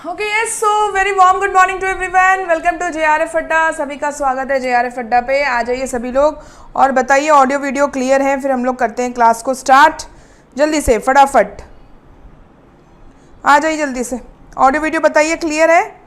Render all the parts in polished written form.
Okay yes so very warm good morning to everyone. Welcome to JRF Adda. सभी का स्वागत है जेआरएफ अड्डा पे। आ जाइए सभी लोग और बताइए ऑडियो वीडियो क्लियर है, फिर हम लोग करते हैं क्लास को स्टार्ट। जल्दी से फटाफट आ जाइए, जल्दी से ऑडियो वीडियो बताइए क्लियर है।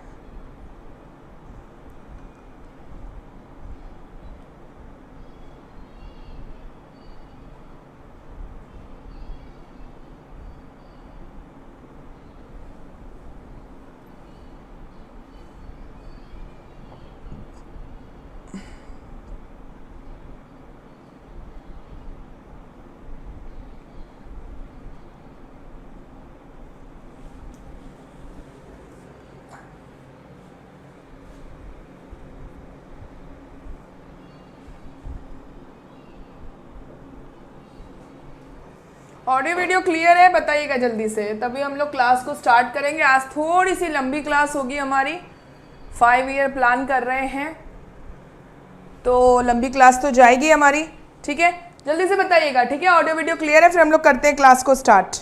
ऑडियो वीडियो क्लियर है बताइएगा जल्दी से, तभी हम लोग क्लास को स्टार्ट करेंगे। आज थोड़ी सी लंबी क्लास होगी हमारी, 5 ईयर प्लान कर रहे हैं तो लंबी क्लास तो जाएगी हमारी। ठीक है, जल्दी से बताइएगा। ठीक है, ऑडियो वीडियो क्लियर है, फिर हम लोग करते हैं क्लास को स्टार्ट।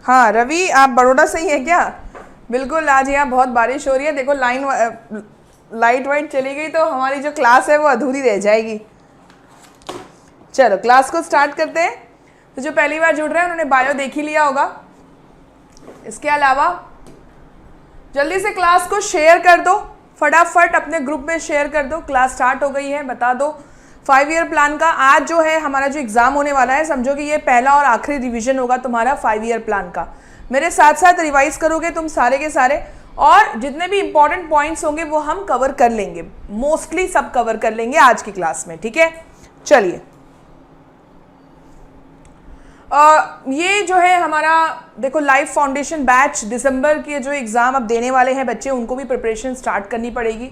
हाँ रवि, आप बड़ौदा से ही है क्या? बिल्कुल, आज यहाँ बहुत बारिश हो रही है। देखो लाइट वाइट चली गई तो हमारी जो क्लास है वो अधूरी रह जाएगी। चलो क्लास को स्टार्ट करते हैं। तो जो पहली बार जुड़ रहे हैं उन्होंने बायो देख ही लिया होगा। इसके अलावा जल्दी से क्लास को शेयर कर दो, फटाफट अपने ग्रुप में शेयर कर दो। क्लास स्टार्ट हो गई है, बता दो। 5 ईयर प्लान का आज जो है हमारा जो एग्जाम होने वाला है, समझो कि ये पहला और आखिरी रिवीजन होगा तुम्हारा 5 ईयर प्लान का। मेरे साथ साथ रिवाइज करोगे तुम सारे के सारे, और जितने भी इंपॉर्टेंट पॉइंट्स होंगे वो हम कवर कर लेंगे, मोस्टली सब कवर कर लेंगे आज की क्लास में। ठीक है, चलिए ये जो है हमारा देखो लाइफ फाउंडेशन बैच, दिसंबर के जो एग्ज़ाम अब देने वाले हैं बच्चे, उनको भी प्रिपरेशन स्टार्ट करनी पड़ेगी।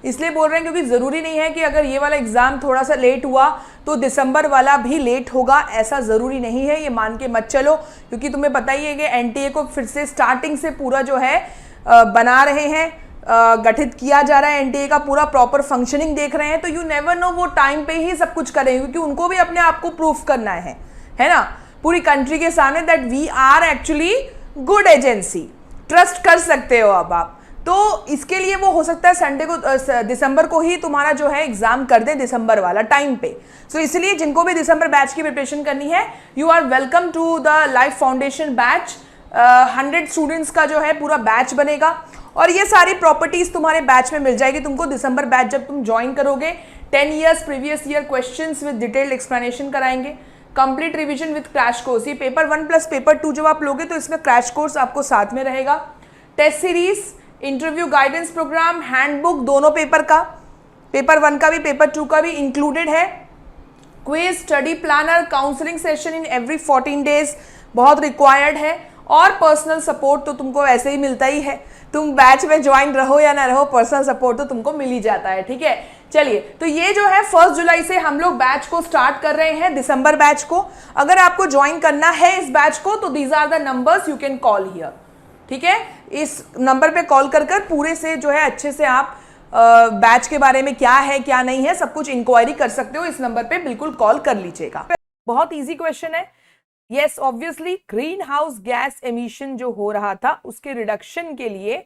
इसलिए बोल रहे हैं क्योंकि ज़रूरी नहीं है कि अगर ये वाला एग्ज़ाम थोड़ा सा लेट हुआ तो दिसंबर वाला भी लेट होगा, ऐसा ज़रूरी नहीं है। ये मान के मत चलो, क्योंकि तुम्हें पता ही है कि एनटीए को फिर से स्टार्टिंग से पूरा जो है बना रहे हैं, गठित किया जा रहा है। एनटीए का पूरा प्रॉपर फंक्शनिंग देख रहे हैं, तो यू नेवर नो वो टाइम पे ही सब कुछ करेंगे, क्योंकि उनको भी अपने आप को प्रूफ करना है ना, पूरी कंट्री के सामने that we are actually good agency, trust कर सकते हो अब आप। तो इसके लिए वो हो सकता है संडे को दिसंबर को ही तुम्हारा जो है एग्जाम कर दें, दिसंबर वाला टाइम पे। सो इसलिए जिनको भी दिसंबर बैच की प्रिपरेशन करनी है, you are welcome to the life foundation batch. 100 students का जो है पूरा बैच बनेगा और ये सारी प्रॉपर्टीज तुम्हारे बैच में मिल जाएगी तुमको। दिसंबर बैच जब तुम ज्वाइन करोगे, 10 years previous year questions with detailed explanation कराएंगे, complete revision with crash course. ये पेपर 1 प्लस पेपर 2 जब आप लोगे तो इसमें क्रैश कोर्स आपको साथ में रहेगा। Test series, interview guidance programme, handbook, दोनों पेपर का, पेपर 1 का भी पेपर 2 का भी इंक्लूडेड है। Quiz, study planner, counselling session in every 14 days बहुत रिक्वायर्ड है, और पर्सनल सपोर्ट तो तुमको ऐसे ही मिलता ही है। तुम बैच में ज्वाइन रहो या ना रहो, पर्सनल सपोर्ट तो तुमको मिल ही जाता है। ठीक है, चलिए तो ये जो है 1 जुलाई से हम लोग बैच को स्टार्ट कर रहे हैं, दिसंबर बैच को। अगर आपको ज्वाइन करना है इस बैच को तो these are the numbers you can call here. ठीक है, इस नंबर पे कॉल कर पूरे से जो है अच्छे से आप बैच के बारे में क्या है क्या नहीं है सब कुछ इंक्वायरी कर सकते हो। इस नंबर पे बिल्कुल कॉल कर लीजिएगा। बहुत इजी क्वेश्चन है। Yes obviously green house gas emission जो हो रहा था उसके रिडक्शन के लिए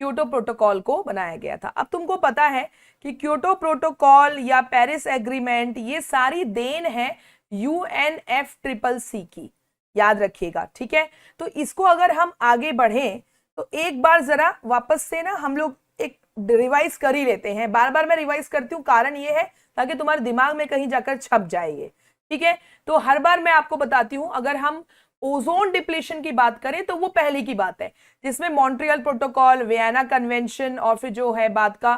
क्योटो प्रोटोकॉल को बनाया गया था। अब तुमको पता है कि क्योटो प्रोटोकॉल या पेरिस एग्रीमेंट ये सारी देन है UNFCCC की, याद रखिएगा। ठीक है, तो इसको अगर हम आगे बढ़ें तो एक बार जरा वापस से ना हम लोग एक रिवाइज कर ही लेते हैं। बार बार मैं रिवाइज करती हूँ, कारण ये है ताकि तुम्हारे दिमाग में कहीं जाकर छप जाए। ठीक है, तो हर बार मैं आपको बताती हूं, अगर हम ओजोन डिप्लीशन की बात करें तो वो पहले की बात है, जिसमें मॉन्ट्रियल प्रोटोकॉल, वियना कन्वेंशन और फिर जो है बात का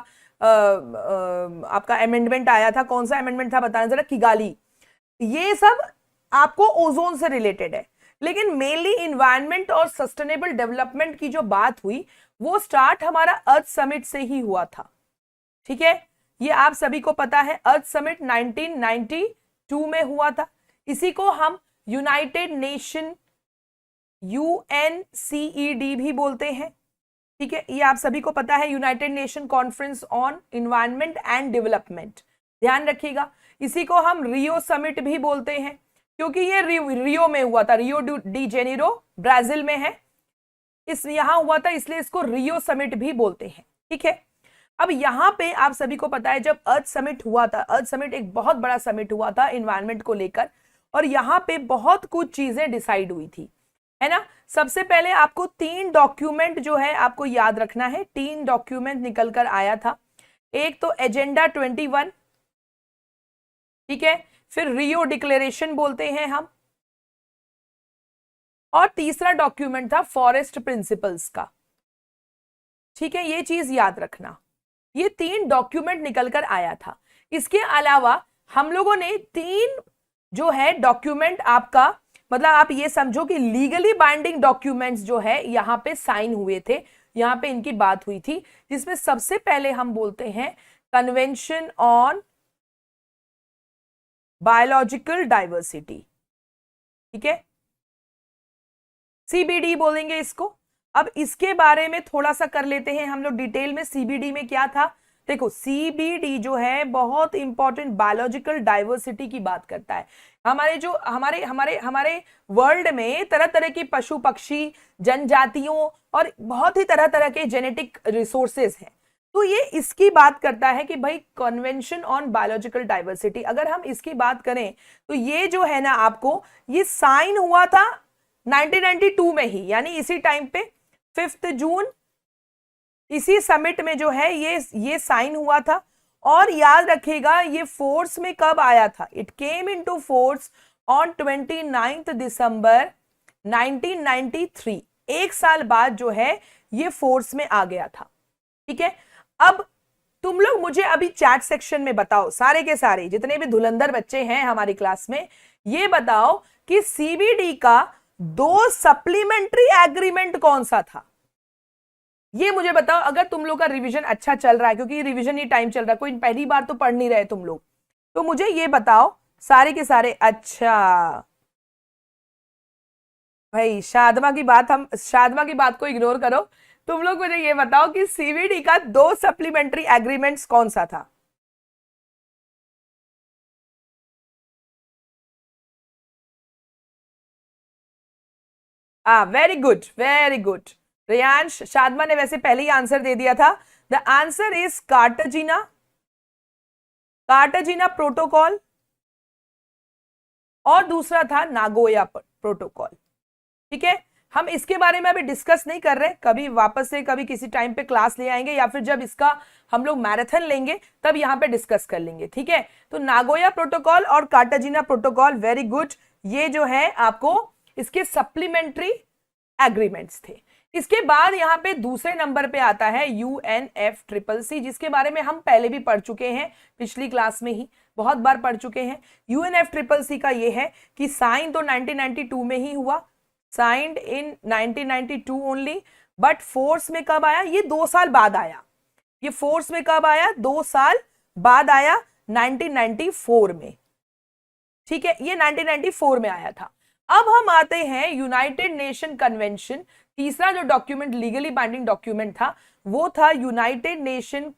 आपका अमेंडमेंट आया था। कौन सा अमेंडमेंट था बताना जरा? किगाली। ये सब आपको ओजोन से रिलेटेड है, लेकिन मेनली इन्वायरमेंट और सस्टेनेबल डेवलपमेंट की जो बात हुई वो स्टार्ट हमारा अर्थ समिट से ही हुआ था। ठीक है, ये आप सभी को पता है। अर्थ समिट 1992 में हुआ था। इसी को हम यूनाइटेड नेशन UNCED भी बोलते हैं। ठीक है, ये आप सभी को पता है, United nation conference on environment and development. ध्यान रखिएगा, इसी को हम रियो समिट भी बोलते हैं, क्योंकि ये रियो में हुआ था, रियो डी जेनेरो ब्राजील में है, इस यहां हुआ था, इसलिए इसको रियो समिट भी बोलते हैं। ठीक है, अब यहां पे आप सभी को पता है जब अर्थ समिट हुआ था, अर्थ समिट एक बहुत बड़ा समिट हुआ था एनवायरनमेंट को लेकर, और यहां पे बहुत कुछ चीजें डिसाइड हुई थी, है ना। सबसे पहले आपको 3 डॉक्यूमेंट जो है आपको याद रखना है, 3 डॉक्यूमेंट निकल कर आया था। एक तो एजेंडा 21, ठीक है, फिर रियो डिक्लेरेशन बोलते हैं हम, और तीसरा डॉक्यूमेंट था फॉरेस्ट प्रिंसिपल्स का। ठीक है, ये चीज याद रखना, ये 3 डॉक्यूमेंट निकलकर आया था। इसके अलावा हम लोगों ने 3 जो है डॉक्यूमेंट आपका, मतलब आप ये समझो कि लीगली बाइंडिंग डॉक्यूमेंट्स जो है यहां पे साइन हुए थे, यहां पे इनकी बात हुई थी, जिसमें सबसे पहले हम बोलते हैं कन्वेंशन ऑन बायोलॉजिकल डाइवर्सिटी, ठीक है, सीबीडी बोलेंगे इसको। अब इसके बारे में थोड़ा सा कर लेते हैं हम लोग डिटेल में, सीबीडी में क्या था। देखो सीबीडी जो है बहुत इंपॉर्टेंट बायोलॉजिकल डाइवर्सिटी की बात करता है। हमारे जो हमारे हमारे हमारे वर्ल्ड में तरह तरह की पशु पक्षी जनजातियों और बहुत ही तरह तरह के जेनेटिक रिसोर्सेज हैं, तो ये इसकी बात करता है कि भाई कन्वेंशन ऑन बायोलॉजिकल डाइवर्सिटी, अगर हम इसकी बात करें तो ये जो है ना आपको, ये साइन हुआ था 1992 में ही, यानी इसी टाइम पे 5 जून इसी समिट में जो है ये साइन हुआ था। और याद रखिएगा ये फोर्स में कब आया था, it came into force on 29 दिसंबर 1993, एक साल बाद जो है ये फोर्स में आ गया था। ठीक है, अब तुम लोग मुझे अभी चैट सेक्शन में बताओ, सारे के सारे जितने भी धुलंधर बच्चे हैं हमारी क्लास में, ये बताओ कि सीबीडी का 2 सप्लीमेंट्री एग्रीमेंट कौन सा था, ये मुझे बताओ। अगर तुम लोग का रिवीजन अच्छा चल रहा है, क्योंकि रिवीजन ये टाइम चल रहा है, कोई पहली बार तो पढ़ नहीं रहे तुम लोग, तो मुझे ये बताओ सारे के सारे। अच्छा भाई शादमा की बात को इग्नोर करो, तुम लोग मुझे ये बताओ कि सीवीडी का 2 सप्लीमेंट्री एग्रीमेंट्स कौन सा था। Very good very good Riyansh, Shadma ने वैसे पहले ही आंसर दे दिया था। The answer is Cartagena protocol, और दूसरा था नागोया प्रोटोकॉल। ठीक है, हम इसके बारे में अभी डिस्कस नहीं कर रहे, कभी वापस से कभी किसी टाइम पे क्लास ले आएंगे, या फिर जब इसका हम लोग मैराथन लेंगे तब यहां पे डिस्कस कर लेंगे। ठीक है, तो नागोया प्रोटोकॉल और कार्टाजीना प्रोटोकॉल, वेरी गुड, ये जो है आपको इसके सप्लीमेंट्री एग्रीमेंट्स थे। इसके बाद यहां पे दूसरे नंबर पे आता है UNFCCC, जिसके बारे में हम पहले भी पढ़ चुके हैं, पिछली क्लास में ही बहुत बार पढ़ चुके हैं। UNFCCC का ये है कि साइन तो 1992 में ही हुआ, signed in 1992 only, but force में कब आया, ये 2 साल बाद आया। ये फोर्स में कब आया, 2 साल बाद आया, 1994 में। ठीक है, ये 1994 में आया था। अब हम आते हैं यूनाइटेड नेशन कन्वेंशन, तीसरा जो डॉक्यूमेंट लीगली बाइंडिंग डॉक्यूमेंट था वो था United Nation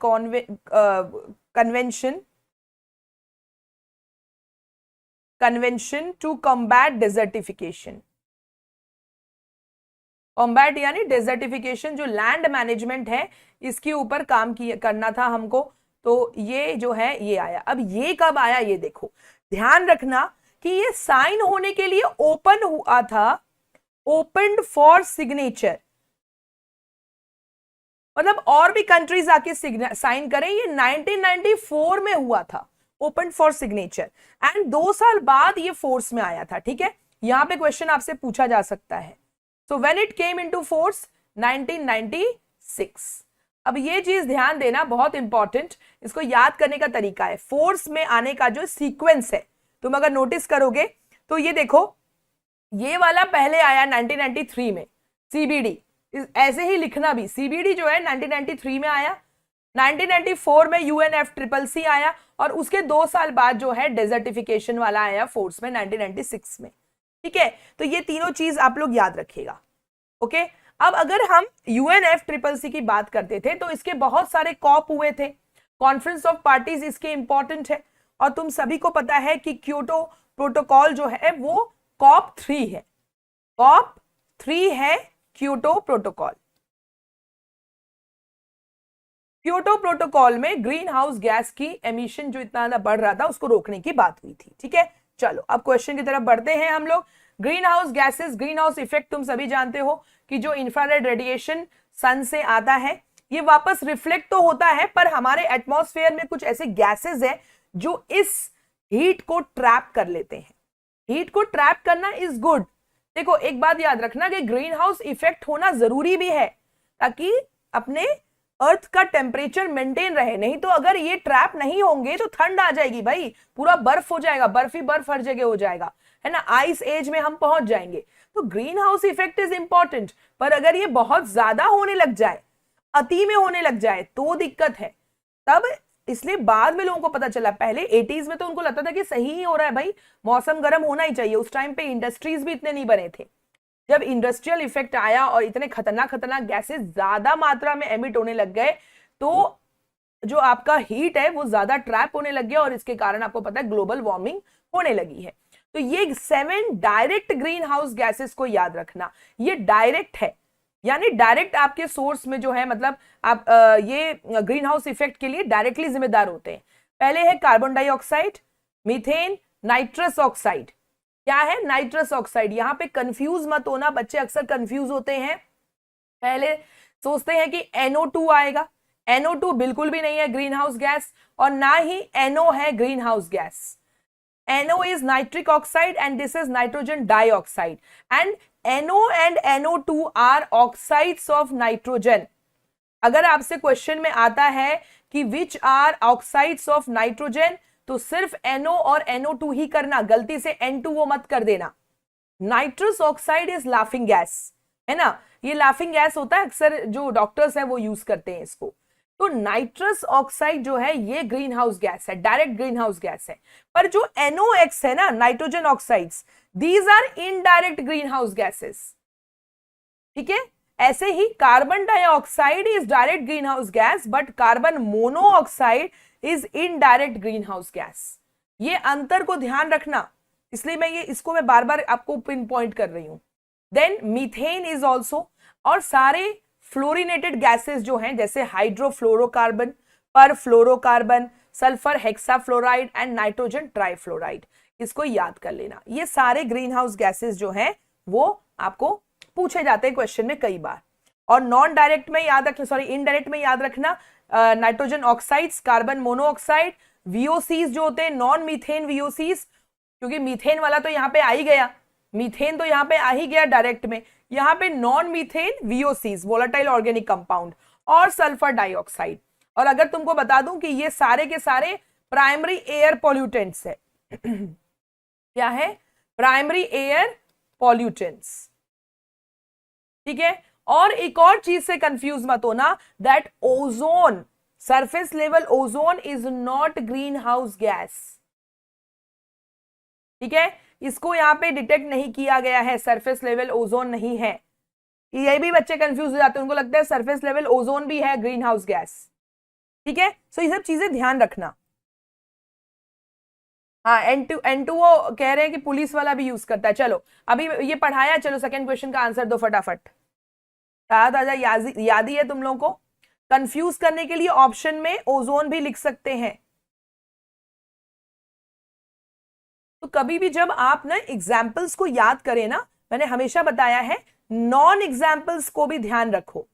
convention to combat desertification. Combat यानी डेजर्टिफिकेशन, जो लैंड मैनेजमेंट है इसके ऊपर काम करना था हमको, तो ये जो है ये आया। अब ये कब आया, ये देखो ध्यान रखना कि ये साइन होने के लिए ओपन हुआ था, ओपन फॉर सिग्नेचर, मतलब और भी कंट्रीज आके साइन करें, ये 1994 में हुआ था, ओपन फॉर सिग्नेचर, एंड 2 साल बाद ये फोर्स में आया था। ठीक है, यहां पे क्वेश्चन आपसे पूछा जा सकता है, so when it came into force 1996। अब ये चीज ध्यान देना, बहुत इंपॉर्टेंट, इसको याद करने का तरीका है, फोर्स में आने का जो सीक्वेंस है, तुम अगर नोटिस करोगे तो ये देखो, ये वाला पहले आया 1993 में सीबीडी, ऐसे ही लिखना भी, सीबीडी जो है 1993 में आया, 1994 में UNFCCC आया, और उसके 2 साल बाद जो है डेजर्टिफिकेशन वाला आया फोर्स में 1996 में। ठीक है, तो ये तीनों चीज आप लोग याद रखिएगा। ओके, अब अगर हम UNFCCC की बात करते थे तो इसके बहुत सारे कॉप हुए थे, कॉन्फ्रेंस ऑफ पार्टीज इसके इंपॉर्टेंट है, और तुम सभी को पता है कि क्योटो प्रोटोकॉल जो है वो COP3 है, COP3 है क्योटो प्रोटोकॉल। क्योटो प्रोटोकॉल में ग्रीन हाउस गैस की एमिशन जो इतना ज्यादा बढ़ रहा था उसको रोकने की बात हुई थी। ठीक है, चलो अब क्वेश्चन की तरफ बढ़ते हैं हम लोग। Green house gases, green house effect तुम सभी जानते हो कि जो इंफ्रारेड रेडिएशन सन से आता है ये वापस रिफ्लेक्ट तो होता है, पर हमारे एटमॉस्फेयर में कुछ ऐसे गैसेस है जो इस हीट को ट्रैप कर लेते हैं। हीट को ट्रैप करना इज गुड। देखो एक बात याद रखना कि ग्रीन हाउस इफेक्ट होना जरूरी भी है ताकि अपने अर्थ का टेम्परेचर मेंटेन रहे, नहीं तो अगर ये ट्रैप नहीं होंगे तो ठंड आ जाएगी भाई, पूरा बर्फ हो जाएगा, बर्फ ही बर्फ हर जगह हो जाएगा, है ना, आइस एज में हम पहुंच जाएंगे। तो green house effect is important, पर अगर ये बहुत ज्यादा होने लग जाए, अति में होने लग जाए तो दिक्कत है। तब इसलिए बाद में लोगों को पता चला, पहले 80s में तो उनको लगता था कि सही ही हो रहा है भाई, मौसम गर्म होना ही चाहिए। उस टाइम पे इंडस्ट्रीज भी इतने नहीं बने थे। जब इंडस्ट्रियल इफेक्ट आया और इतने खतरनाक खतरनाक गैसेस ज्यादा मात्रा में एमिट होने लग गए तो जो आपका हीट है वो ज्यादा ट्रैप होने लग गया और इसके कारण आपको पता है ग्लोबल वार्मिंग होने लगी है। तो ये 7 डायरेक्ट ग्रीन हाउस गैसेस को याद रखना, ये डायरेक्ट है, यानी डायरेक्ट आपके सोर्स में जो है, मतलब आप ये ग्रीन हाउस इफेक्ट के लिए डायरेक्टली जिम्मेदार होते हैं। पहले है carbon dioxide, methane, nitrous oxide. क्या है नाइट्रस ऑक्साइड? यहां पे कंफ्यूज मत होना, बच्चे अक्सर कंफ्यूज होते हैं, पहले सोचते हैं कि NO2 आएगा। NO2 बिल्कुल भी नहीं है ग्रीन हाउस गैस, और ना ही NO है green house gas. NO is nitric oxide and this is nitrogen dioxide, and NO and NO2 are oxides of nitrogen। अगर आपसे क्वेश्चन में आता है कि which are oxides of nitrogen तो सिर्फ NO और NO2 ही करना, गलती से N2O मत कर देना। Nitrous oxide is laughing gas, है ना, ये लाफिंग गैस होता है, अक्सर जो डॉक्टर्स हैं वो यूज करते हैं इसको। तो नाइट्रस ऑक्साइड जो है ये ग्रीन हाउस गैस है, डायरेक्ट ग्रीन हाउस गैस है। पर जो NOx है ना, nitrogen oxides, these are indirect green house gases. ठीक है, ऐसे ही carbon dioxide is direct green house gas, but carbon monoxide is indirect green house gas. ये अंतर को ध्यान रखना, इसलिए मैं ये इसको मैं बार बार आपको पिन पॉइंट कर रही हूं। देन मीथेन इज ऑल्सो, और सारे फ्लोरिनेटेड गैसेस जो हैं जैसे hydrofluorocarbon, perfluorocarbon, sulphur hexafluoride and nitrogen trifluoride, इसको याद कर लेना। ये सारे ग्रीन हाउस गैसेस जो हैं वो आपको पूछे जाते हैं क्वेश्चन में कई बार। और नॉन डायरेक्ट में याद रखना, सॉरी इनडायरेक्ट में याद रखना, nitrogen oxides, carbon monoxide, VOCs जो होते हैं नॉन मीथेन VOCs, क्योंकि मीथेन वाला तो यहाँ पे आ ही गया, मीथेन तो यहाँ पे आ ही गया डायरेक्ट में, यहाँ पे non methane VOCs, volatile organic compound, और सल्फर डाइऑक्साइड। और अगर तुमको बता दूं कि ये सारे के सारे प्राइमरी एयर पॉल्यूटेंट्स है। क्या है? Primary air pollutants. ठीक है, और एक और चीज से कंफ्यूज मत होना, that ozone, surface level ozone is not green house gas. ठीक है, इसको यहां पे डिटेक्ट नहीं किया गया है, सरफेस लेवल ओजोन नहीं है। ये भी बच्चे कंफ्यूज हो जाते हैं, उनको लगता है सरफेस लेवल ओजोन भी है ग्रीन हाउस गैस। ठीक है, सो ये सब चीजें ध्यान रखना। हाँ, N2O कह रहे हैं कि पुलिस वाला भी यूज करता है। चलो अभी ये पढ़ाया, चलो सेकंड क्वेश्चन का आंसर दो फटाफट। ताजा याद ही है तुम लोगों को। कंफ्यूज करने के लिए ऑप्शन में ओजोन भी लिख सकते हैं। तो कभी भी जब आप ना एग्जाम्पल्स को याद करें ना, मैंने हमेशा बताया है नॉन एग्जाम्पल्स को भी ध्यान रखो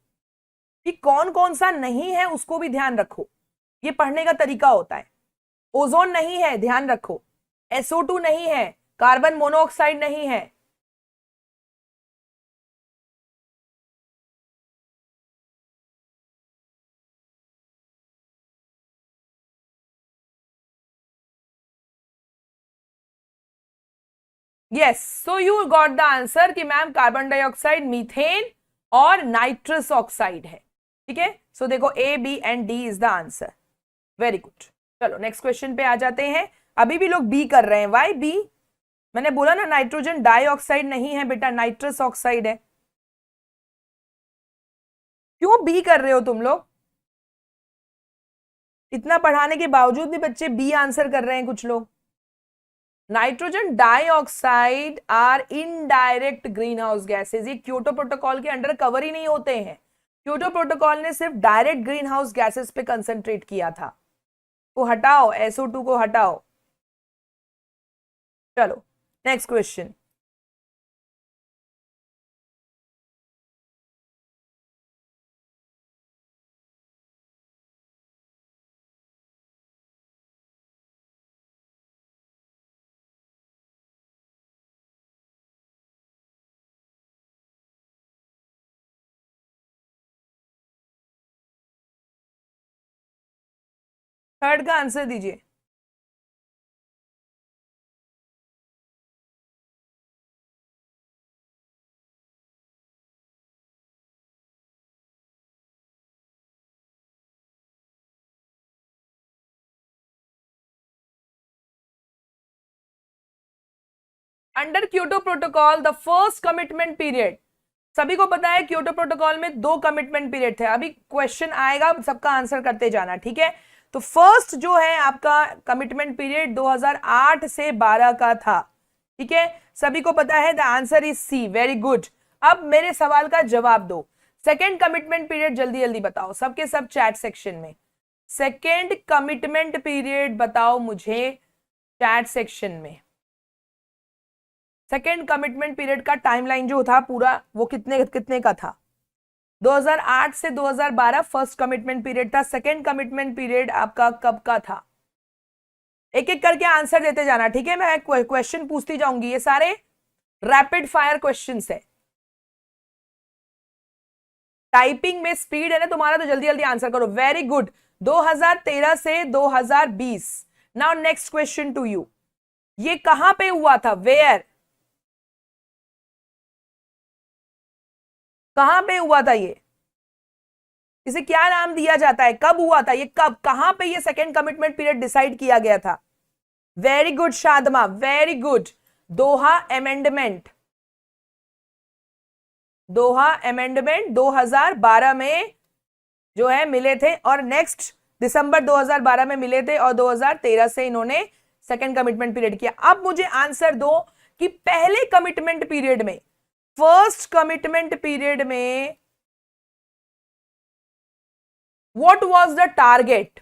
कि कौन कौन सा नहीं है, उसको भी ध्यान रखो। ये पढ़ने का तरीका होता है। ओजोन नहीं है, ध्यान रखो। SO2 नहीं है, कार्बन मोनोऑक्साइड नहीं है। Yes, so you got the answer कि मैम कार्बन डाइऑक्साइड, मीथेन और नाइट्रस ऑक्साइड है। ठीक है, सो देखो A, B and D is the answer. Very good. चलो नेक्स्ट क्वेश्चन पे आ जाते हैं। अभी भी लोग बी कर रहे हैं, वाई बी? मैंने बोला ना नाइट्रोजन डाइऑक्साइड नहीं है बेटा, नाइट्रस ऑक्साइड है। क्यों बी कर रहे हो तुम लोग? इतना पढ़ाने के बावजूद भी बच्चे बी आंसर कर रहे हैं कुछ लोग। Nitrogen dioxide are indirect green house gases, ये क्योटो प्रोटोकॉल के अंडर कवर ही नहीं होते हैं। क्योटो प्रोटोकॉल ने सिर्फ डायरेक्ट ग्रीन हाउस गैसेज पे कंसंट्रेट किया था। को हटाओ, SO2 को हटाओ। चलो नेक्स्ट क्वेश्चन। थर्ड का आंसर दीजिए। Under Kyoto protocol the first commitment period, सभी को पता है क्योटो प्रोटोकॉल में 2 कमिटमेंट पीरियड थे। अभी क्वेश्चन आएगा, सबका आंसर करते जाना, ठीक है। तो फर्स्ट जो है आपका कमिटमेंट पीरियड 2008 से 12 का था, ठीक है, सभी को पता है। The answer is C, very good. अब मेरे सवाल का जवाब दो। सेकेंड कमिटमेंट पीरियड जल्दी जल्दी बताओ, सबके सब चैट सेक्शन में। सेकेंड कमिटमेंट पीरियड बताओ मुझे चैट सेक्शन में। सेकेंड कमिटमेंट पीरियड का टाइमलाइन जो था पूरा, वो कितने कितने का था? 2008 से 2012 फर्स्ट कमिटमेंट पीरियड था। सेकेंड कमिटमेंट पीरियड आपका कब का था? एक एक करके आंसर देते जाना, ठीक है। मैं क्वेश्चन पूछती जाऊंगी, ये सारे रैपिड फायर क्वेश्चंस है। टाइपिंग में स्पीड है ना तुम्हारा, तो जल्दी जल्दी आंसर करो। Very good. 2013 से 2020। Now next question to you, ये कहां पे हुआ था? वेयर, कहां पे हुआ था ये? इसे क्या नाम दिया जाता है? कब हुआ था ये? कब, कहां पे ये सेकेंड कमिटमेंट पीरियड डिसाइड किया गया था? Very good Shadma, very good. Doha amendment, Doha amendment 2012 में जो है मिले थे, और नेक्स्ट दिसंबर 2012 में मिले थे, और 2013 से इन्होंने सेकेंड कमिटमेंट पीरियड किया। अब मुझे आंसर दो कि पहले कमिटमेंट पीरियड में, फर्स्ट कमिटमेंट पीरियड में what was the target?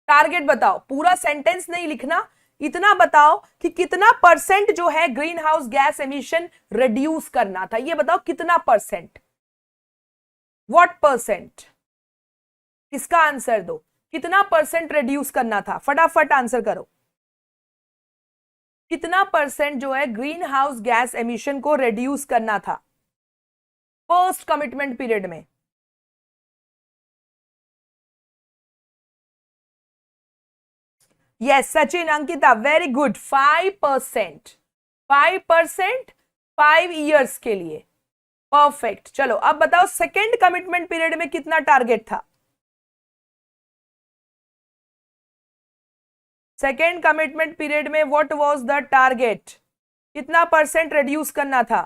Target बताओ, पूरा सेंटेंस नहीं लिखना, इतना बताओ कि कितना परसेंट जो है green house gas emission reduce करना था। ये बताओ कितना परसेंट, व्हाट परसेंट? इसका आंसर दो, कितना परसेंट रिड्यूस करना था? फटाफट आंसर करो। कितना परसेंट जो है ग्रीन हाउस गैस एमिशन को रिड्यूस करना था फर्स्ट कमिटमेंट पीरियड में? Yes Sachin, Ankita, very good. 5%, 5%, 5 years के लिए। परफेक्ट। चलो अब बताओ सेकेंड कमिटमेंट पीरियड में कितना टारगेट था? सेकेंड कमिटमेंट पीरियड में व्हाट वाज द टारगेट? कितना परसेंट रिड्यूस करना था?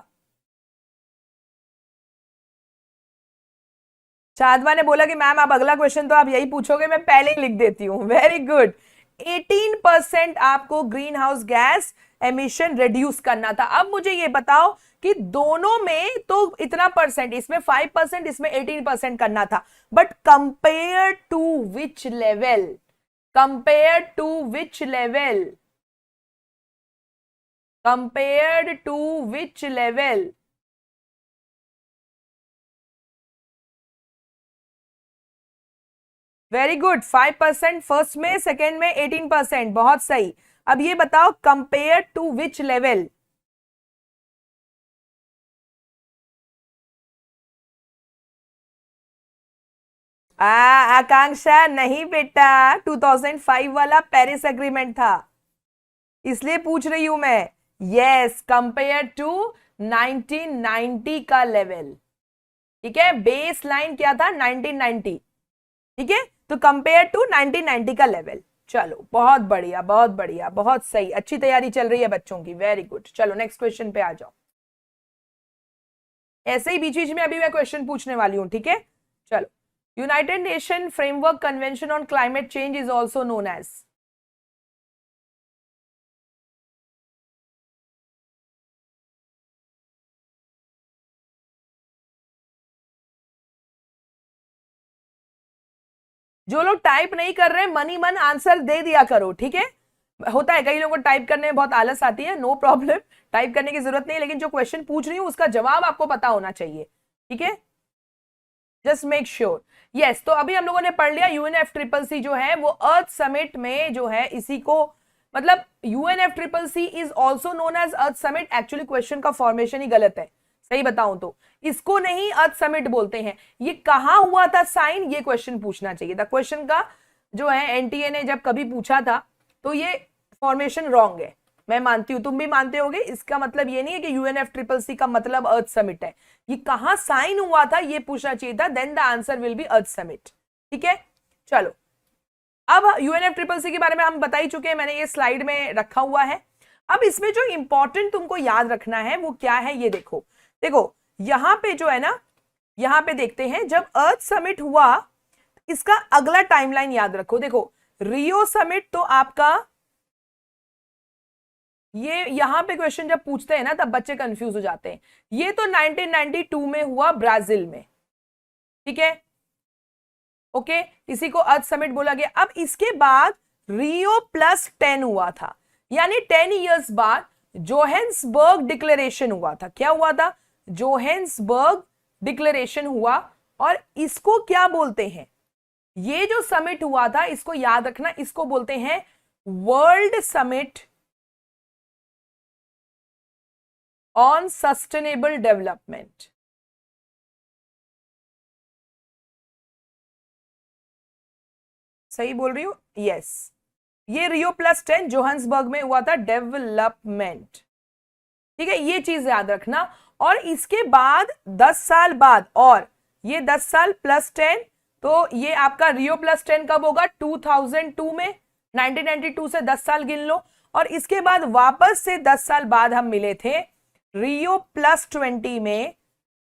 शादवा ने बोला कि मैम आप अगला क्वेश्चन तो आप यही पूछोगे, मैं पहले ही लिख देती हूं। Very good. 18% आपको green house gas emission reduce करना था। अब मुझे ये बताओ कि दोनों में तो इतना परसेंट, इसमें 5%, इसमें 18% करना था, but compare to which level? Compare to which level? Compared to which level? Very good. 5% first में, सेकेंड में 18%, बहुत सही। अब ये बताओ compare to which level? Akanksha, नहीं बेटा, 2005 वाला पेरिस एग्रीमेंट था, इसलिए पूछ रही हूं मैं। यस, कंपेयर टू 1990 का लेवल, ठीक है। बेस लाइन क्या था? 1990, ठीक है। तो कंपेयर टू 1990 का लेवल। चलो बहुत बढ़िया, बहुत बढ़िया, बहुत सही, अच्छी तैयारी चल रही है बच्चों की। Very good. चलो नेक्स्ट क्वेश्चन पे आ जाओ। ऐसे ही बीच बीच में अभी मैं क्वेश्चन पूछने वाली हूं, ठीक है। चलो United Nation framework convention on climate change is also known as. जो लोग टाइप नहीं कर रहे मन ही मन आंसर दे दिया करो, ठीक है। होता है कई लोगों को टाइप करने में बहुत आलस आती है, नो प्रॉब्लम, टाइप करने की जरूरत नहीं, लेकिन जो क्वेश्चन पूछ रही हूं उसका जवाब आपको पता होना चाहिए, ठीक है। Just make sure. यस, तो अभी हम लोगों ने पढ़ लिया यूएनएफसीसीसी जो है वो अर्थ समिट में जो है इसी को, मतलब UNFCCC is also known as earth summit. Actually question का फॉर्मेशन ही गलत है, सही बताऊं तो इसको नहीं अर्थ समिट बोलते हैं। ये कहां हुआ था साइन, ये क्वेश्चन पूछना चाहिए था। क्वेश्चन का जो है एनटीए ने जब कभी पूछा था तो ये फॉर्मेशन रॉन्ग है, मैं मानती हूं, तुम भी मानते होगे। इसका मतलब ये नहीं है कि यूएनएफसीसीसी का मतलब अर्थ समिट है, ये कहां साइन हुआ था ये पूछना चाहिए था, then the answer will be earth summit, ठीक है। चलो, अब यूएनएफसीसीसी के बारे में हम बता ही चुके हैं, मैंने ये स्लाइड में रखा हुआ है। अब इसमें जो इंपॉर्टेंट तुमको याद रखना है वो क्या है, ये देखो। देखो यहां पे जो है ना, यहां पे देखते हैं जब अर्थ समिट हुआ, इसका अगला टाइमलाइन याद रखो। देखो रियो समिट तो आपका, ये यहां पे क्वेश्चन जब पूछते हैं ना तब बच्चे कंफ्यूज हो जाते हैं। ये तो 1992 में हुआ ब्राजील में, ठीक है, ओके, इसी को अर्थ समिट बोला गया। अब इसके बाद रियो +10 हुआ था, यानी 10 इयर्स बाद जोहेंसबर्ग डिक्लेरेशन हुआ था। क्या हुआ था? जोहेंसबर्ग डिक्लेरेशन हुआ। और इसको क्या बोलते हैं, ये जो समिट हुआ था इसको याद रखना, इसको बोलते हैं world summit on sustainable development. सही बोल रही हूं? यस, ये रियो +10 जोहान्सबर्ग में हुआ था, डेवलपमेंट, ठीक है, ये चीज याद रखना। और इसके बाद 10 साल बाद, और ये 10 साल +10, तो ये आपका रियो +10 कब होगा? 2002 में, 1992 से 10 साल गिन लो। और इसके बाद वापस से 10 साल बाद हम मिले थे रियो +20 में,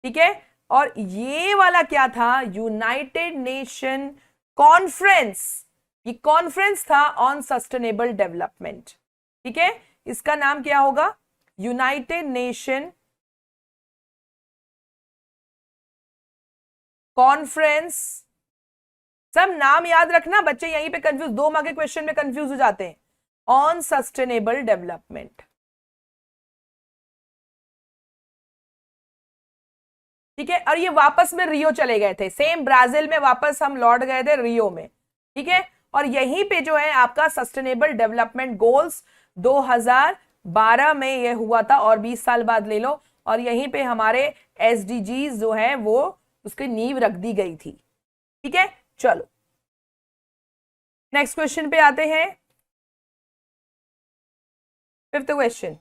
ठीक है। और ये वाला क्या था? यूनाइटेड नेशन कॉन्फ्रेंस, ये कॉन्फ्रेंस था ऑन सस्टेनेबल डेवलपमेंट, ठीक है। इसका नाम क्या होगा? United nation conference. सब नाम याद रखना, बच्चे यहीं पे कंफ्यूज, 2 मार्क के क्वेश्चन में कंफ्यूज हो जाते हैं। ऑन सस्टेनेबल डेवलपमेंट, ठीक है। और ये वापस में रियो चले गए थे, सेम ब्राजील में वापस हम लौट गए थे रियो में, ठीक है। और यहीं पे जो है आपका सस्टेनेबल डेवलपमेंट गोल्स 2012 में ये हुआ था, और 20 साल बाद ले लो। और यहीं पे हमारे एसडीजीज जो है वो उसकी नींव रख दी गई थी, ठीक है। चलो नेक्स्ट क्वेश्चन पे आते हैं, 5th क्वेश्चन।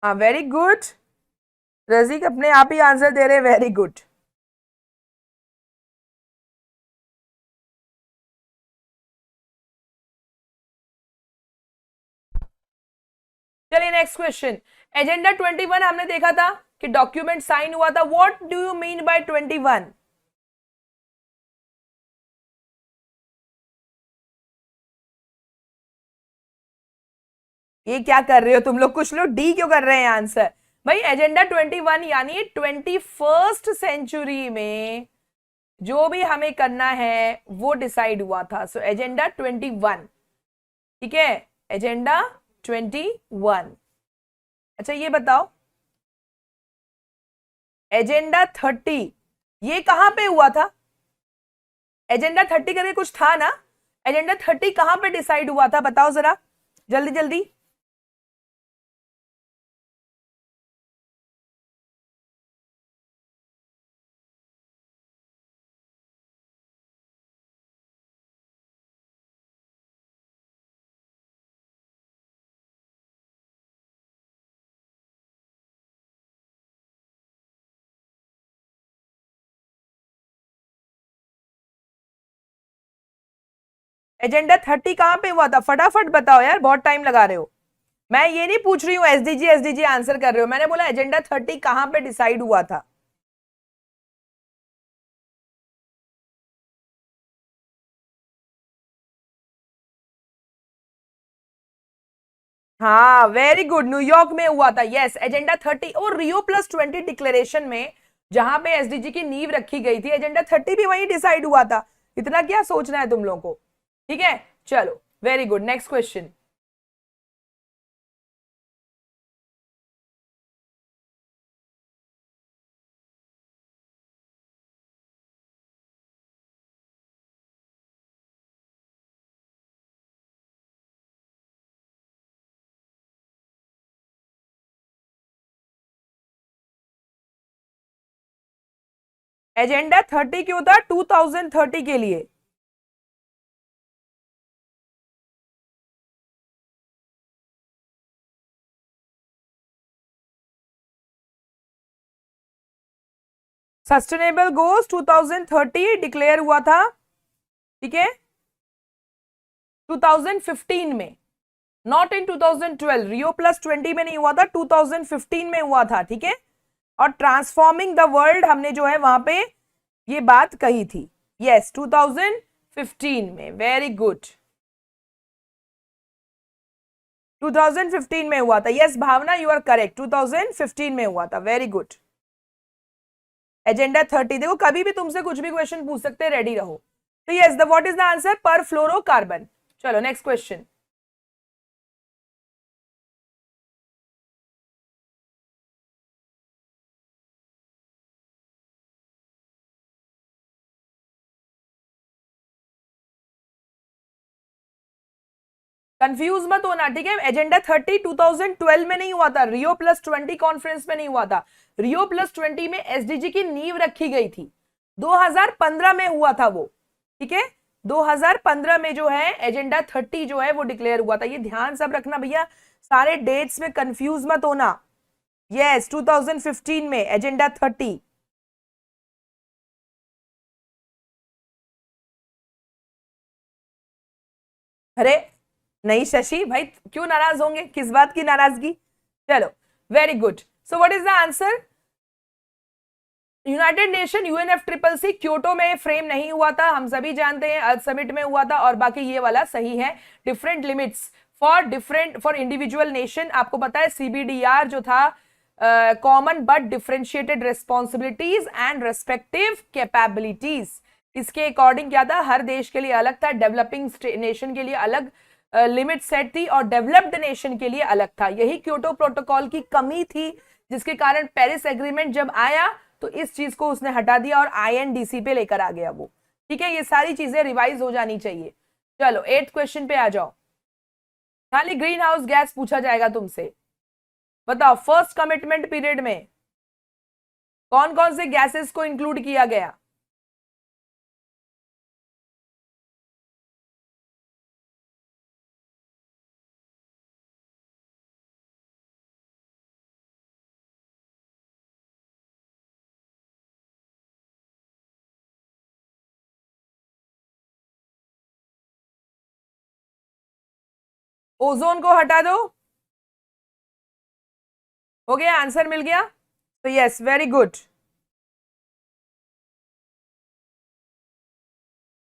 हाँ वेरी गुड, रजीक अपने आप ही आंसर दे रहे, वेरी गुड। चलिए नेक्स्ट क्वेश्चन। एजेंडा 21 हमने देखा था कि डॉक्यूमेंट साइन हुआ था, what do you mean by 21? ये क्या कर रहे हो तुम लोग, कुछ लोग डी क्यों कर रहे हैं आंसर? भाई एजेंडा 21 यानी 21st सेंचुरी में जो भी हमें करना है वो डिसाइड हुआ था। सो एजेंडा 21, ठीक है, एजेंडा 21। अच्छा ये बताओ, एजेंडा 30 ये कहां पे हुआ था? एजेंडा 30 करके कुछ था ना, एजेंडा 30 कहां पे डिसाइड हुआ था, बताओ जरा जल्दी जल्दी। एजेंडा 30 कहां पे हुआ था, फटाफट बताओ यार, बहुत टाइम लगा रहे हो। मैं ये नहीं पूछ रही हूँ एसडीजी आंसर कर रहे हो, मैंने बोला एजेंडा 30 कहां पे डिसाइड हुआ था। हाँ वेरी गुड, न्यूयॉर्क में हुआ था। यस, एजेंडा 30 और Rio+20 डिक्लेरेशन में जहां पे एसडीजी की नींव रखी गई थी, एजेंडा 30 भी वहीं डिसाइड हुआ था। इतना क्या सोचना है तुम लोगों को। ठीक है, चलो very good, next question. Agenda 30 क्यों था 2030 के लिए? सस्टेनेबल गोल्स 2030 डिक्लेयर हुआ था, ठीक है, 2015 में, नॉट इन 2012। Rio+20 में नहीं हुआ था, 2015 में हुआ था, ठीक है। और ट्रांसफॉर्मिंग द वर्ल्ड हमने जो है वहां पे ये बात कही थी। यस, 2015 में, वेरी गुड, 2015 में हुआ था। Yes Bhavna, you are correct, 2015 में हुआ था, वेरी गुड। एजेंडा 30, देखो कभी भी तुमसे कुछ भी क्वेश्चन पूछ सकते हैं, रेडी रहो। तो yes, the what is the answer, पर फ्लोरोकार्बन। चलो नेक्स्ट क्वेश्चन। कंफ्यूज मत होना, ठीक है। एजेंडा 30 2012 में नहीं हुआ था, Rio+20 कॉन्फ्रेंस में नहीं हुआ था। Rio+20 में एसडीजी की नींव रखी गई थी, 2015 में हुआ था वो, ठीक है। 2015 में जो है एजेंडा 30 जो है वो डिक्लेयर हुआ था, ये ध्यान सब रखना भैया, सारे डेट्स में कंफ्यूज मत होना। यस, 2015 में एजेंडा 30। अरे नहीं शशि भाई, क्यों नाराज होंगे, किस बात की नाराजगी। चलो very good, so what is the answer. United nation UNFCCC Kyoto में फ्रेम नहीं हुआ था, हम सभी जानते हैं, अर्थ समिट में हुआ था। और बाकी ये वाला सही है, different limits for individual nation. आपको पता है CBDR जो था, common but differentiated responsibilities and respective capabilities, इसके अकॉर्डिंग क्या था, हर देश के लिए अलग था, डेवलपिंग नेशन के लिए अलग लिमिट सेट थी और डेवलप्ड नेशन के लिए अलग था। यही क्योटो प्रोटोकॉल की कमी थी, जिसके कारण पेरिस एग्रीमेंट जब आया तो इस चीज को उसने हटा दिया और INDC पे लेकर आ गया वो, ठीक है। ये सारी चीजें रिवाइज हो जानी चाहिए। चलो 8th क्वेश्चन पे आ जाओ, खाली ग्रीन हाउस गैस पूछा जाएगा तुमसे। बताओ फर्स्ट कमिटमेंट पीरियड में कौन कौन से गैसेस को इंक्लूड किया गया। ओजोन को हटा दो, हो गया, आंसर मिल गया। तो यस, वेरी गुड।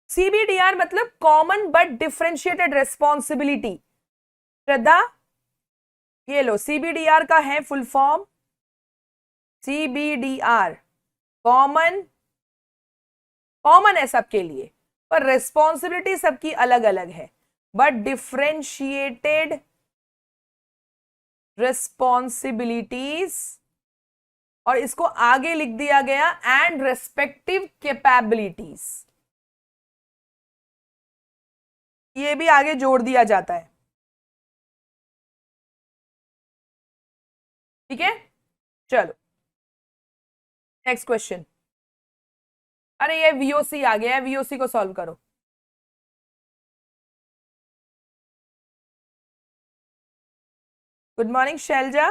CBDR मतलब कॉमन बट डिफरेंशिएटेड रेस्पॉन्सिबिलिटी। श्रद्धा, ये लो, CBDR का है full form, CBDR, common, common है सबके लिए, पर रेस्पॉन्सिबिलिटी सबकी अलग अलग है, बट डिफरेंशिएटेड रिस्पॉन्सिबिलिटीज, और इसको आगे लिख दिया गया एंड रेस्पेक्टिव कैपेबिलिटीज, ये भी आगे जोड़ दिया जाता है, ठीक है। चलो नेक्स्ट क्वेश्चन। अरे ये VOC आ गया है, VOC को सॉल्व करो। Good morning Shailaja.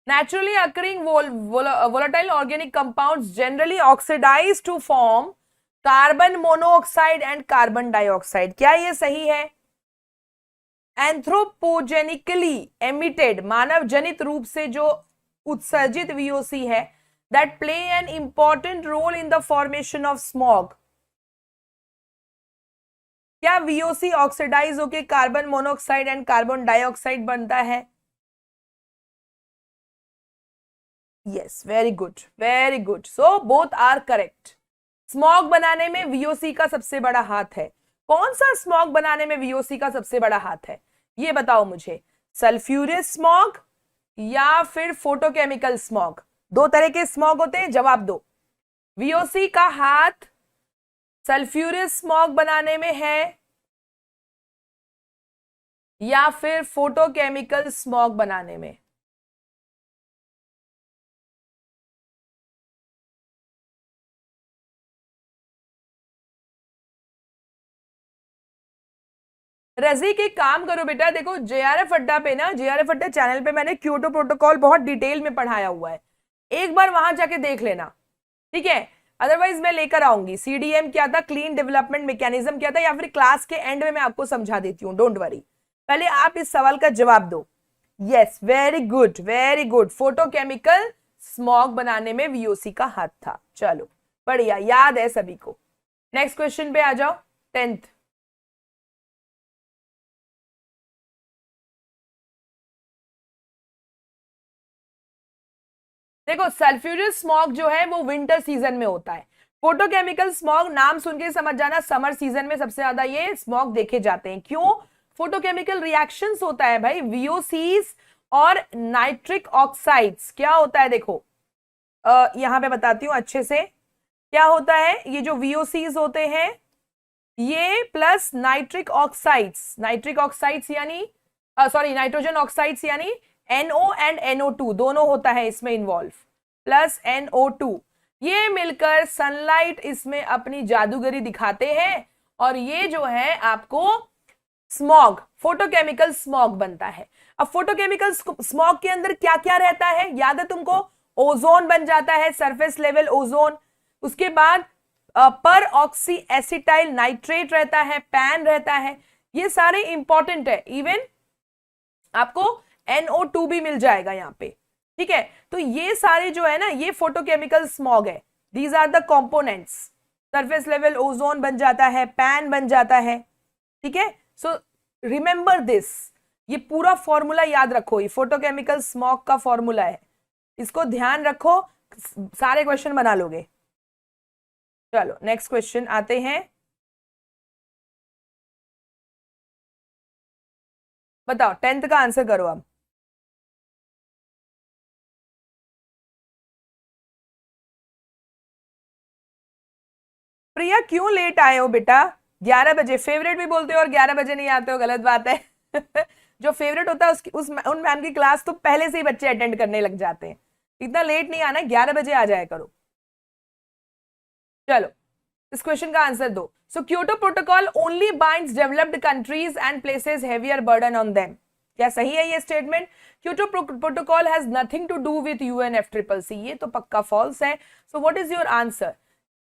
Naturally occurring volatile organic compounds generally oxidize to form carbon monoxide and carbon dioxide. क्या ये सही है? एंथ्रोपोजेनिकली एमिटेड, मानव जनित रूप से जो उत्सर्जित वीओसी है, that play an important role in the formation of smog. क्या वीओसी ऑक्सीडाइज होकर carbon monoxide and carbon dioxide बनता है? Yes, very good, very good. So both are correct. Smog बनाने में वीओसी का सबसे बड़ा हाथ है। कौन सा स्मॉग बनाने में वीओसी का सबसे बड़ा हाथ है, ये बताओ मुझे। सल्फ्यूरियस स्मॉग या फिर फोटोकेमिकल स्मॉग? दो तरह के स्मॉग होते हैं, जवाब दो। वीओसी का हाथ सल्फ्यूरियस स्मॉग बनाने में है या फिर फोटोकेमिकल स्मॉग बनाने में? रजीक एक काम करो बेटा, देखो जेआरएफ अड्डा पे ना, जेआरएफ अड्डा चैनल पे मैंने क्योटो प्रोटोकॉल बहुत डिटेल में पढ़ाया हुआ है, एक बार वहां जाके देख लेना, ठीक है। अदरवाइज मैं लेकर आऊंगी सीडीएम क्या था, क्लीन डेवलपमेंट मैकेनिज्म क्या था, या फिर क्लास के एंड में मैं आपको समझा देती हूँ, डोंट वरी। पहले आप इस सवाल का जवाब दो। Yes, very good, very good. Photochemical smog बनाने में वीओसी का हाथ था। चलो बढ़िया, याद है सभी को। नेक्स्ट क्वेश्चन पे आ जाओ, 10th। देखो सल्फ्यूरियस स्मॉग जो है वो विंटर सीजन में होता है। फोटोकेमिकल स्मॉग नाम सुन के समझ जाना, समर सीजन में सबसे ज्यादा ये स्मॉग देखे जाते हैं। क्यों? फोटोकेमिकल रिएक्शंस होता है भाई, वीओसीज और नाइट्रिक ऑक्साइड्स। क्या होता है देखो, यहां पे बताती हूं अच्छे से। क्या होता है, ये जो वीओसीज होते हैं ये प्लस नाइट्रिक ऑक्साइड्स यानी सॉरी नाइट्रोजन ऑक्साइड्स यानी NO एंड NO2 दोनों होता है इसमें इन्वॉल्व, प्लस NO2, ये मिलकर सनलाइट इसमें अपनी जादूगरी दिखाते हैं और ये जो है आपको स्मॉग, फोटोकेमिकल स्मॉग बनता है। अब फोटोकेमिकल स्मॉग के अंदर क्या क्या रहता है, याद है तुमको? ओजोन बन जाता है, सरफेस लेवल ओजोन। उसके बाद पर ऑक्सी एसिटाइल नाइट्रेट रहता है, पैन रहता है, ये सारे इंपॉर्टेंट है। इवन आपको NO2 भी मिल जाएगा यहाँ पे, ठीक है। तो ये सारे जो है ना, ये फोटोकेमिकल स्मॉग है। These are the components. Surface level ozone बन जाता है, पैन बन जाता है, ठीक है। सो रिमेंबर दिस, ये पूरा फॉर्मूला याद रखो, ये फोटोकेमिकल स्मॉग का फॉर्मूला है, इसको ध्यान रखो, सारे क्वेश्चन बना लोगे। चलो नेक्स्ट क्वेश्चन आते हैं, बताओ 10th का आंसर करो अब। प्रिया क्यों लेट आए हो बेटा? 11 बजे फेवरेट भी बोलते हो और 11 बजे नहीं आते हो, गलत बात है। जो फेवरेट होता है उसकी उन मैम की क्लास तो पहले से ही बच्चे अटेंड करने लग जाते हैं। इतना लेट नहीं आना, 11 बजे आ जाया करो। चलो इस क्वेश्चन का आंसर दो। So Kyoto protocol only binds developed countries and places heavier burden on them. क्या सही है ये statement? Kyoto protocol has nothing to do with UNFCCC, ये तो पक्का फॉल्स है। So what is your answer?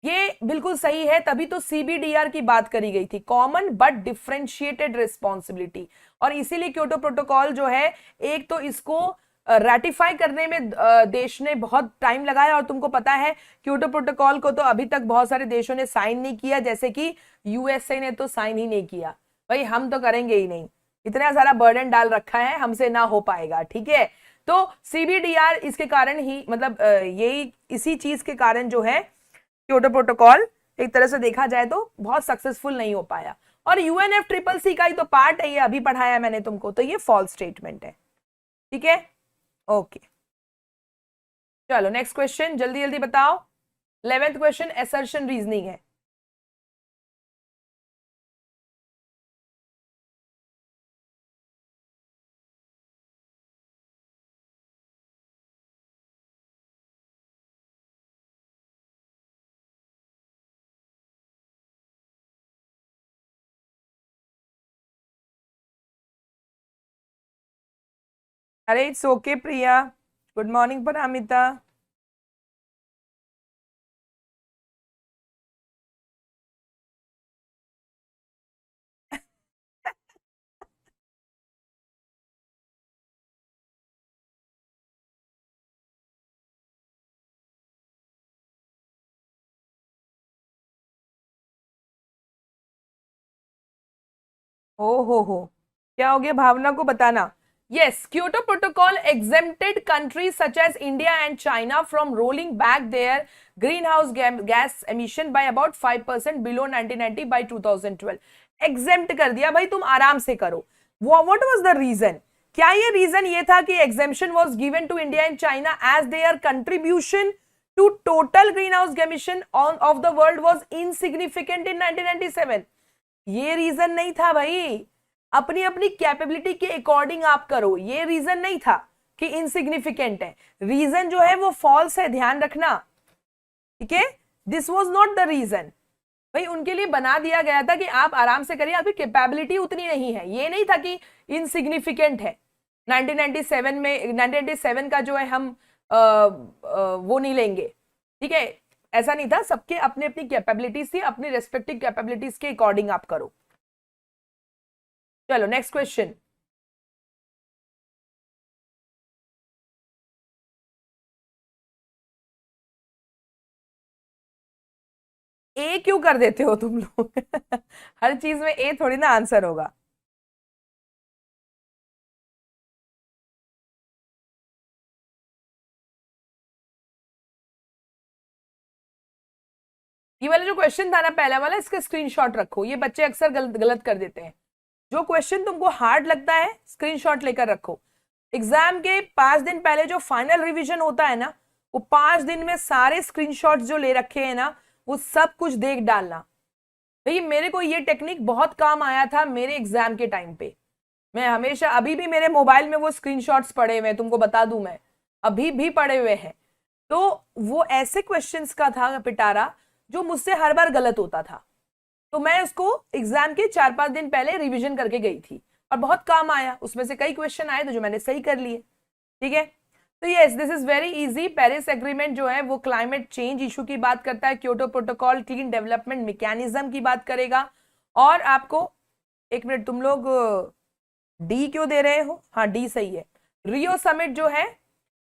ये बिल्कुल सही है, तभी तो CBDR की बात करी गई थी, कॉमन बट डिफरेंशिएटेड रिस्पॉन्सिबिलिटी। और इसीलिए क्योटो प्रोटोकॉल जो है, एक तो इसको रैटिफाई करने में देश ने बहुत टाइम लगाया, और तुमको पता है क्योटो प्रोटोकॉल को तो अभी तक बहुत सारे देशों ने साइन नहीं किया, जैसे कि USA ने तो साइन ही नहीं किया। भाई हम तो करेंगे ही नहीं, इतना सारा बर्डन डाल रखा है, हमसे ना हो पाएगा, ठीक है। तो CBDR इसके कारण ही, मतलब यही इसी चीज के कारण जो है क्योटो प्रोटोकॉल एक तरह से देखा जाए तो बहुत सक्सेसफुल नहीं हो पाया। और UNFCCC का ही तो पार्ट है, ये अभी पढ़ाया मैंने तुमको, तो ये फॉल्स स्टेटमेंट है, ठीक है। ओके चलो नेक्स्ट क्वेश्चन, जल्दी जल्दी बताओ। 11th क्वेश्चन असर्शन रीजनिंग है। अरे it's okay Priya, good morning Paramita. हो क्या हो गया, भावना को बताना। Yes, Kyoto protocol exempted countries such as India and China from rolling back their greenhouse gas emission by about 5% below 1990 by 2012। exempt कर दिया भाई, तुम आराम से करो। what was the reason? क्या ये रीजन ये था कि exemption was given to India and China as their contribution to total greenhouse emission of the world was insignificant in 1997? ये रीजन नहीं था भाई, अपनी अपनी कैपेबिलिटी के अकॉर्डिंग आप करो, ये रीजन नहीं था कि इनसिग्निफिकेंट है। रीजन जो है वो फॉल्स है, ध्यान रखना, ठीक है। This was not the reason भाई, उनके लिए बना दिया गया था कि आप आराम से करिए, आपकी कैपेबिलिटी उतनी नहीं है, ये नहीं था कि इनसिग्निफिकेंट है। 1997 में 1997 का जो है हम वो नहीं लेंगे, ठीक है। ऐसा नहीं था, सबके अपने अपनी कैपेबिलिटीज थी, अपनी रेस्पेक्टिव कैपेबिलिटीज के अकॉर्डिंग आप करो। चलो नेक्स्ट क्वेश्चन। ए क्यों कर देते हो तुम लोग? हर चीज में ए थोड़ी ना आंसर होगा। ये वाला जो क्वेश्चन था ना, पहला वाला, इसका स्क्रीनशॉट रखो, ये बच्चे अक्सर गलत गलत कर देते हैं। जो क्वेश्चन तुमको हार्ड लगता है स्क्रीनशॉट लेकर रखो। एग्जाम के 5 दिन पहले जो फाइनल रिवीजन होता है ना, वो 5 दिन में सारे स्क्रीनशॉट्स जो ले रखे हैं ना, वो सब कुछ देख डालना। भाई मेरे को ये टेक्निक बहुत काम आया था मेरे एग्जाम के टाइम पे। मैं हमेशा, अभी भी मेरे मोबाइल में वो स्क्रीनशॉट्स पड़े हुए हैं, तुमको बता दूं मैं, अभी भी पड़े हुए हैं। तो वो ऐसे क्वेश्चंस का था पिटारा जो मुझसे हर बार गलत होता था, तो मैं उसको एग्जाम के 4-5 दिन पहले रिवीजन करके गई थी और बहुत काम आया। उसमें से कई क्वेश्चन आए तो जो मैंने सही कर लिए, ठीक है। तो yes, this is very easy. Paris agreement जो है वो क्लाइमेट चेंज इशू की बात करता है, Kyoto protocol clean development mechanism की बात करेगा। और आपको, एक मिनट, तुम लोग डी क्यों दे रहे हो? हाँ डी सही है। रियो समिट जो है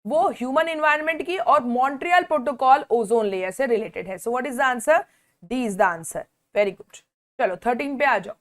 वो ह्यूमन इन्वायरमेंट की और मॉन्ट्रियल प्रोटोकॉल ओजोन लेयर से रिलेटेड है। So what is the answer? D is the answer. Very good. चलो 13 पे आ जाओ।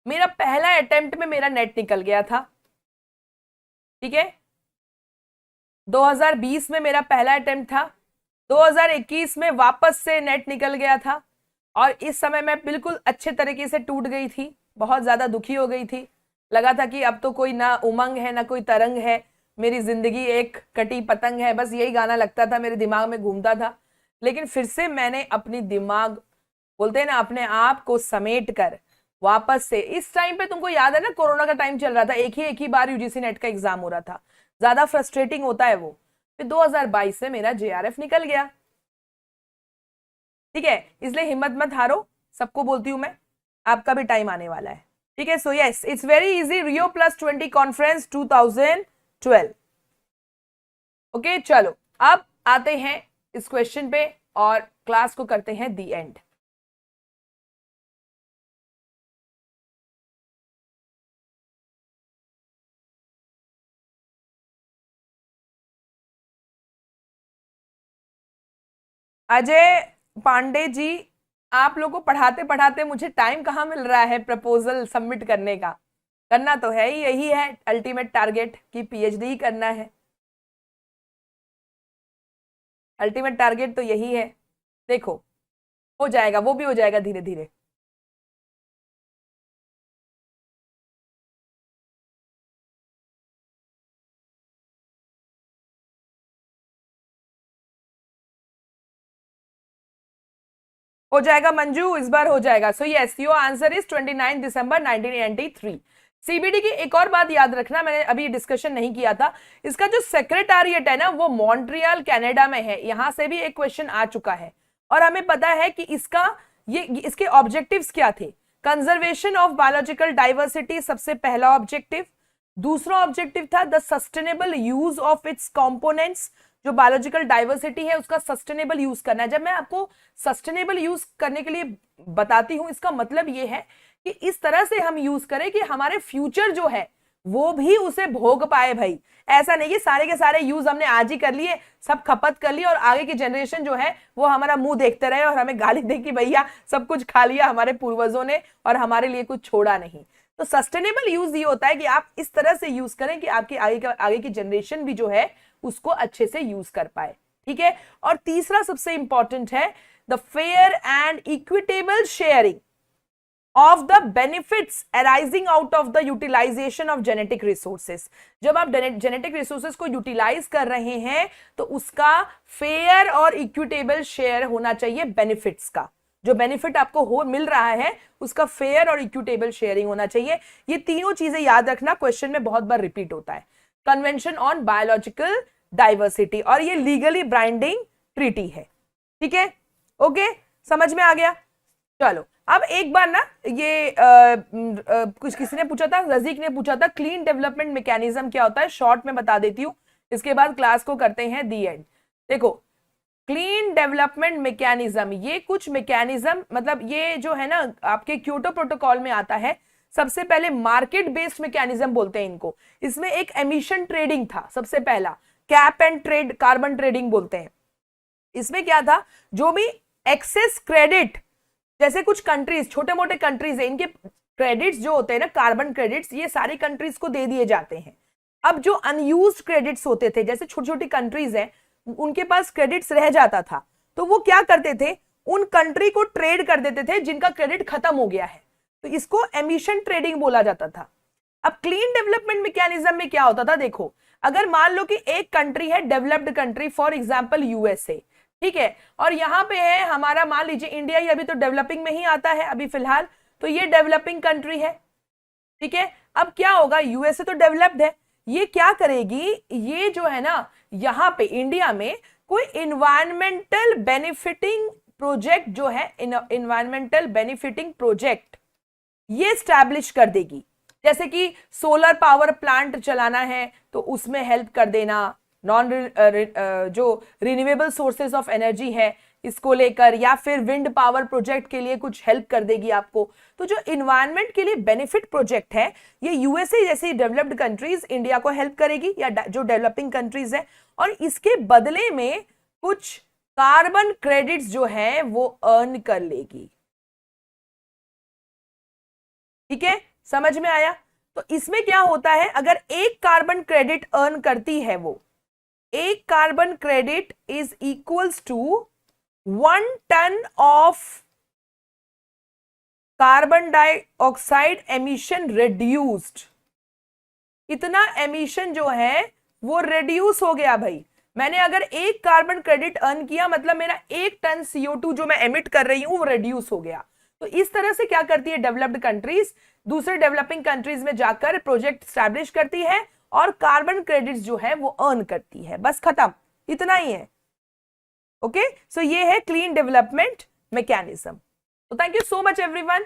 मेरा पहला अटेम्प्ट में मेरा नेट निकल गया था, ठीक है। 2020 में मेरा पहला अटेम्प्ट था, 2021 में वापस से नेट निकल गया था, और इस समय मैं बिल्कुल अच्छे तरीके से टूट गई थी, बहुत ज्यादा दुखी हो गई थी। लगा था कि अब तो कोई ना उमंग है ना कोई तरंग है, मेरी जिंदगी एक कटी पतंग है, बस यही गाना लगता था, मेरे दिमाग में घूमता था। लेकिन फिर से मैंने अपनी दिमाग, बोलते हैं ना, अपने आप को समेट कर वापस से, इस टाइम पे तुमको याद है ना, कोरोना का टाइम चल रहा था, एक ही बार यूजीसी नेट का एग्जाम हो रहा था, ज्यादा फ्रस्ट्रेटिंग होता है वो। फिर 2022 से मेरा जेआरएफ निकल गया, ठीक है। इसलिए हिम्मत मत हारो, सबको बोलती हूं मैं, आपका भी टाइम आने वाला है, ठीक है। So yes, it's very easy. Rio +20 conference 2012। Okay चलो, अब आते हैं इस क्वेश्चन पे और क्लास को करते हैं दी एंड। अजय पांडे जी, आप लोगों को पढ़ाते पढ़ाते मुझे टाइम कहाँ मिल रहा है प्रपोजल सबमिट करने का? करना तो है ही, यही है अल्टीमेट टारगेट कि पीएचडी ही करना है। अल्टीमेट टारगेट तो यही है। देखो, हो जाएगा, वो भी हो जाएगा धीरे धीरे। हो जाएगा मंजू, इस बार हो जाएगा। So yes, your answer is 29 December 1993। CBD की एक और बात याद रखना, मैंने अभी डिस्कशन नहीं किया था, इसका जो सेक्रेटारिएट है ना वो मॉन्ट्रियल कनाडा में है। यहां से भी एक क्वेश्चन आ चुका है और हमें पता है कि इसके ऑब्जेक्टिव्स क्या थे। कंजर्वेशन ऑफ बायोलॉजिकल डाइवर्सिटी सबसे पहला ऑब्जेक्टिव। दूसरा ऑब्जेक्टिव था the sustainable use of its components, जो बायोलॉजिकल डाइवर्सिटी है उसका सस्टेनेबल यूज करना है। जब मैं आपको सस्टेनेबल यूज करने के लिए बताती हूं, इसका मतलब यह है कि इस तरह से हम यूज करें कि हमारे फ्यूचर जो है वो भी उसे भोग पाए भाई। ऐसा नहीं कि सारे के सारे यूज हमने आज ही कर लिए, सब खपत कर लिए और आगे की जनरेशन जो है वो हमारा मुंह देखते रहे और हमें गाली दे कि भैया सब कुछ खा लिया हमारे पूर्वजों ने और हमारे लिए कुछ छोड़ा नहीं। तो सस्टेनेबल यूज ये होता है कि आप इस तरह से यूज करें कि आपकी आगे की जनरेशन भी जो है उसको अच्छे से यूज कर पाए। ठीक है। और तीसरा सबसे इंपॉर्टेंट है the fair and equitable sharing of the benefits arising out of the utilization of genetic resources। जब आप genetic resources को utilize कर रहे हैं तो उसका fair और equitable share होना चाहिए benefits का। जो benefit आपको मिल रहा है उसका fair और equitable sharing होना चाहिए। ये तीनों चीजें याद रखना, क्वेश्चन में बहुत बार रिपीट होता है। कन्वेंशन ऑन बायोलॉजिकल डाइवर्सिटी, और ये लीगली बाइंडिंग ट्रीटी है। ठीक है, ओके, समझ में आ गया। चलो अब एक बार ना ये कुछ किसी ने पूछा था, रजीक ने पूछा था क्लीन डेवलपमेंट मैकेनिज्म क्या होता है, शॉर्ट में बता देती हूं, इसके बाद क्लास को करते हैं दी एंड। देखो क्लीन डेवलपमेंट मैकेनिज्म, ये कुछ मैकेनिज्म मतलब ये जो है ना आपके क्योटो प्रोटोकॉल में आता है। सबसे पहले मार्केट बेस्ड मैकेनिज्म बोलते हैं इनको। इसमें एक एमिशन ट्रेडिंग था सबसे पहला, cap and trade carbon trading बोलते हैं। इसमें क्या था, जो भी एक्सेस क्रेडिट, जैसे कुछ कंट्रीज छोटे मोटे कंट्रीज है, इनके क्रेडिट्स जो होते हैं ना कार्बन क्रेडिट्स, ये सारी कंट्रीज को दे दिए जाते हैं। अब जो अनयूज्ड क्रेडिट्स होते थे, जैसे छोटी छोटी कंट्रीज हैं उनके पास क्रेडिट्स रह जाता था, तो वो क्या करते थे, उन कंट्री को ट्रेड कर देते थे जिनका क्रेडिट खत्म हो गया है, तो इसको एमिशन ट्रेडिंग बोला जाता था। अब क्लीन डेवलपमेंट मैकेनिज्म में क्या होता था, देखो अगर मान लो कि एक कंट्री है developed country, for example USA, ठीक है, और यहां पे है हमारा मान लीजिए इंडिया, ये अभी तो डेवलपिंग में ही आता है अभी फिलहाल, तो ये डेवलपिंग कंट्री है। ठीक है, अब क्या होगा, यूएसए तो डेवलप्ड है, ये क्या करेगी, ये जो है ना यहां पे इंडिया में कोई इन्वायरमेंटल बेनिफिटिंग प्रोजेक्ट जो है, इन्वायरमेंटल बेनिफिटिंग प्रोजेक्ट ये स्टैब्लिश कर देगी। जैसे कि सोलर पावर प्लांट चलाना है तो उसमें हेल्प कर देना, जो रिन्यूएबल सोर्सेज ऑफ एनर्जी है इसको लेकर, या फिर विंड पावर प्रोजेक्ट के लिए कुछ हेल्प कर देगी आपको। तो जो इन्वायरमेंट के लिए बेनिफिट प्रोजेक्ट है, ये यूएसए जैसी डेवलप्ड कंट्रीज इंडिया को हेल्प करेगी, या जो डेवलपिंग कंट्रीज है, और इसके बदले में कुछ कार्बन क्रेडिट्स जो है वो अर्न कर लेगी। ठीक है, समझ में आया। तो इसमें क्या होता है, अगर एक कार्बन क्रेडिट अर्न करती है वो, एक carbon credit is equals to 1 ton of carbon dioxide emission reduced. इतना एमिशन जो है वो रिड्यूस हो गया भाई। मैंने अगर एक कार्बन क्रेडिट अर्न किया मतलब मेरा 1 टन CO2 जो मैं एमिट कर रही हूं वो रिड्यूस हो गया। तो इस तरह से क्या करती है डेवलप्ड कंट्रीज, दूसरे डेवलपिंग कंट्रीज में जाकर प्रोजेक्ट स्टैब्लिश करती है और कार्बन क्रेडिट्स जो है वो अर्न करती है, बस खत्म, इतना ही है। ओके, सो ये है क्लीन डेवलपमेंट मैकेनिज्म। तो thank you so much everyone.